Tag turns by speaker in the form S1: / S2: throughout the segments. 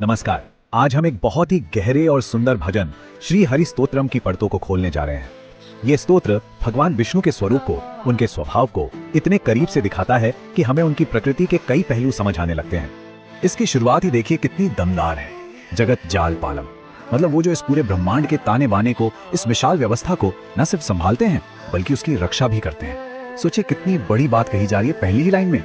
S1: नमस्कार। आज हम एक बहुत ही गहरे और सुंदर भजन श्री हरि स्तोत्रम की परतों को खोलने जा रहे हैं। ये स्तोत्र भगवान विष्णु के स्वरूप को, उनके स्वभाव को इतने करीब से दिखाता है कि हमें उनकी प्रकृति के कई पहलू समझ आने लगते हैं। इसकी शुरुआत ही देखिए कितनी दमदार है। जगत जाल पालम, मतलब वो जो इस पूरे ब्रह्मांड के ताने बाने को, इस विशाल व्यवस्था को न सिर्फ संभालते हैं बल्कि उसकी रक्षा भी करते हैं। सोचिए कितनी बड़ी बात कही जा रही है पहली ही लाइन में।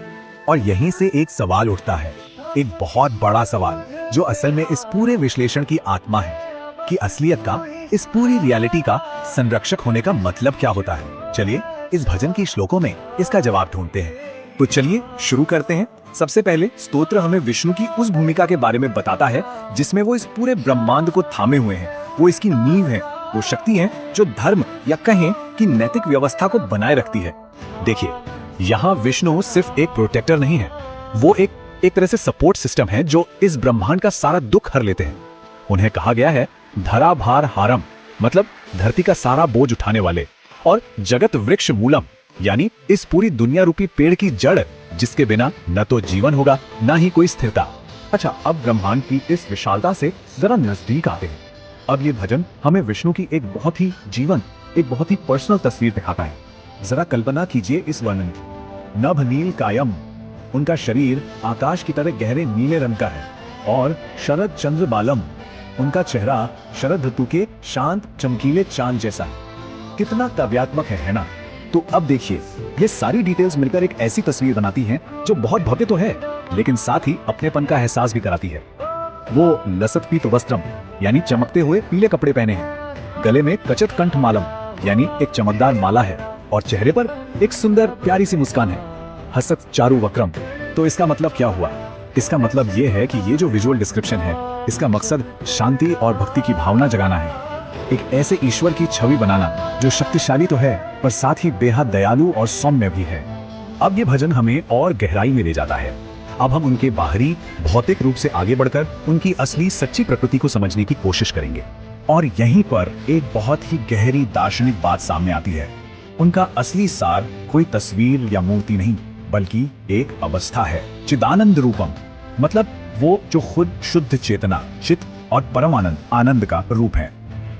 S1: और यहीं से एक सवाल उठता है, एक बहुत बड़ा सवाल जो असल में इस पूरे विश्लेषण की आत्मा है कि असलियत का, इस पूरी रियलिटी का संरक्षक होने का मतलब क्या होता है। चलिए इस भजन की श्लोकों में इसका जवाब ढूंढते हैं। तो चलिए शुरू करते हैं। सबसे पहले स्तोत्र हमें विष्णु की उस भूमिका के बारे में बताता है जिसमें वो इस पूरे ब्रह्मांड को थामे हुए हैं। वो इसकी नींव है, वो शक्ति है जो धर्म या कहें कि नैतिक व्यवस्था को बनाए रखती है। देखिए, यहाँ विष्णु सिर्फ एक प्रोटेक्टर नहीं है, वो एक तरह से सपोर्ट सिस्टम है जो इस ब्रह्मांड का सारा दुख हर लेते हैं। उन्हें कहा गया है धरा भार हारम, मतलब धरती का सारा बोझ उठाने वाले, और जगत वृक्ष मूलम, यानी इस पूरी दुनिया रूपी पेड़ की जड़ जिसके बिना न तो जीवन होगा न ही कोई स्थिरता। अच्छा, अब ब्रह्मांड की इस विशालता से जरा नजदीक आते हैं। अब ये भजन हमें विष्णु की एक बहुत ही जीवन, एक बहुत ही पर्सनल तस्वीर दिखाता है। जरा कल्पना कीजिए इस वर्णन की। नभ नील कायम, उनका शरीर आकाश की तरह गहरे नीले रंग का है, और शरद चंद्र बालम, उनका चेहरा शरद ऋतु के शांत चमकीले चांद जैसा है। कितना काव्यात्मक है ना। तो अब देखिए, ये सारी डिटेल्स मिलकर एक ऐसी तस्वीर बनाती हैं जो बहुत भव्य तो है लेकिन साथ ही अपनेपन का एहसास भी कराती है। वो लसत पीत वस्त्रम, यानी चमकते हुए पीले कपड़े पहने हैं, गले में कचत कंठ मालम, यानी एक चमकदार माला है, और चेहरे पर एक सुंदर प्यारी सी मुस्कान है। हसत चारु वक्रम। तो इसका मतलब क्या हुआ? इसका मतलब ये है कि ये जो विजुअल डिस्क्रिप्शन है, इसका मकसद शांति और भक्ति की भावना जगाना है। एक ऐसे ईश्वर की छवि बनाना जो शक्तिशाली तो है पर साथ ही बेहद दयालु और सौम्य भी है। अब ये भजन हमें और गहराई में ले जाता है। अब हम उनके बाहरी भौतिक रूप से आगे बढ़कर उनकी असली सच्ची प्रकृति को समझने की कोशिश करेंगे। और यहीं पर एक बहुत ही गहरी दार्शनिक बात सामने आती है। उनका असली सार कोई तस्वीर या मूर्ति नहीं बल्कि एक अवस्था है। चिदानंद रूपम, मतलब वो जो खुद शुद्ध चेतना, चित और परम आनंद, आनंद का रूप है।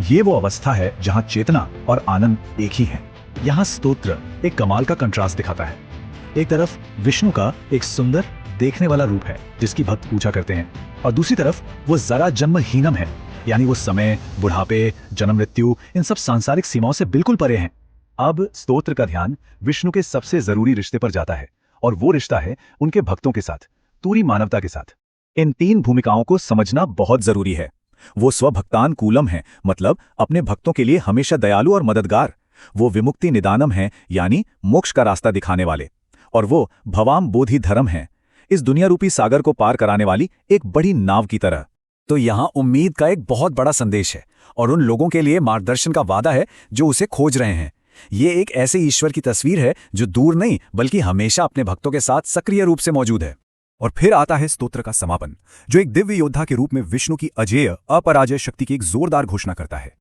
S1: ये वो अवस्था है जहाँ चेतना और आनंद एक ही है। यहाँ स्तोत्र एक कमाल का कंट्रास्ट दिखाता है। एक तरफ विष्णु का एक सुंदर देखने वाला रूप है जिसकी भक्त पूजा करते हैं, और दूसरी तरफ वो जरा जन्महीनम है, यानी वो समय, बुढ़ापे, जन्म मृत्यु, इन सब सांसारिक सीमाओं से बिल्कुल परे हैं। अब स्तोत्र का ध्यान विष्णु के सबसे जरूरी रिश्ते पर जाता है, और वो रिश्ता है उनके भक्तों के साथ, पूरी मानवता के साथ। इन तीन भूमिकाओं को समझना बहुत जरूरी है। वो स्वभक्तान कूलम है, मतलब अपने भक्तों के लिए हमेशा दयालु और मददगार। वो विमुक्ति निदानम है, यानी मोक्ष का रास्ता दिखाने वाले। और वो भवाम बोधि धर्म है, इस दुनिया रूपी सागर को पार कराने वाली एक बड़ी नाव की तरह। तो यहाँ उम्मीद का एक बहुत बड़ा संदेश है, और उन लोगों के लिए मार्गदर्शन का वादा है जो उसे खोज रहे हैं। ये एक ऐसे ईश्वर की तस्वीर है जो दूर नहीं बल्कि हमेशा अपने भक्तों के साथ सक्रिय रूप से मौजूद है। और फिर आता है स्तोत्र का समापन, जो एक दिव्य योद्धा के रूप में विष्णु की अजेय अपराजय शक्ति की एक जोरदार घोषणा करता है।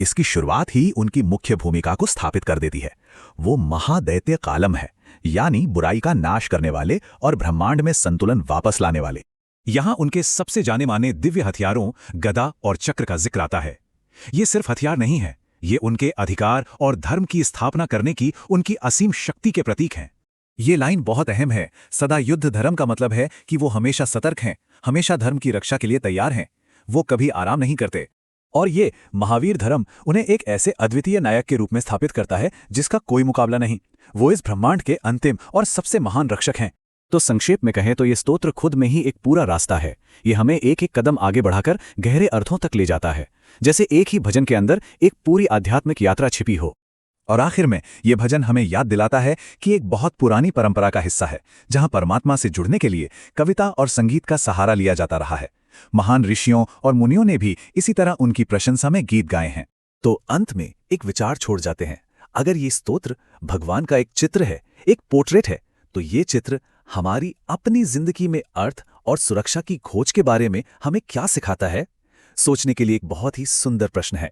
S1: इसकी शुरुआत ही उनकी मुख्य भूमिका को स्थापित कर देती है। वो महादैत्य कालम है, यानी बुराई का नाश करने वाले और ब्रह्मांड में संतुलन वापस लाने वाले। यहां उनके सबसे जाने माने दिव्य हथियारों गदा और चक्र का जिक्र आता है। ये सिर्फ हथियार नहीं है, ये उनके अधिकार और धर्म की स्थापना करने की उनकी असीम शक्ति के प्रतीक हैं। ये लाइन बहुत अहम है। सदा युद्ध धर्म का मतलब है कि वो हमेशा सतर्क हैं, हमेशा धर्म की रक्षा के लिए तैयार हैं। वो कभी आराम नहीं करते। और ये महावीर धर्म उन्हें एक ऐसे अद्वितीय नायक के रूप में स्थापित करता है जिसका कोई मुकाबला नहीं। वो इस ब्रह्मांड के अंतिम और सबसे महान रक्षक हैं। तो संक्षेप में कहें तो ये स्तोत्र खुद में ही एक पूरा रास्ता है। ये हमें एक एक कदम आगे बढ़ाकर गहरे अर्थों तक ले जाता है, जैसे एक ही भजन के अंदर एक पूरी आध्यात्मिक यात्रा छिपी हो। और आखिर में ये भजन हमें याद दिलाता है कि एक बहुत पुरानी परंपरा का हिस्सा है जहां परमात्मा से जुड़ने के लिए कविता और संगीत का सहारा लिया जाता रहा है। महान ऋषियों और मुनियों ने भी इसी तरह उनकी प्रशंसा में गीत गाए हैं। तो अंत में एक विचार छोड़ जाते हैं। अगर ये स्तोत्र भगवान का एक चित्र है, एक पोर्ट्रेट है, तो ये चित्र हमारी अपनी जिंदगी में अर्थ और सुरक्षा की खोज के बारे में हमें क्या सिखाता है? सोचने के लिए एक बहुत ही सुंदर प्रश्न है।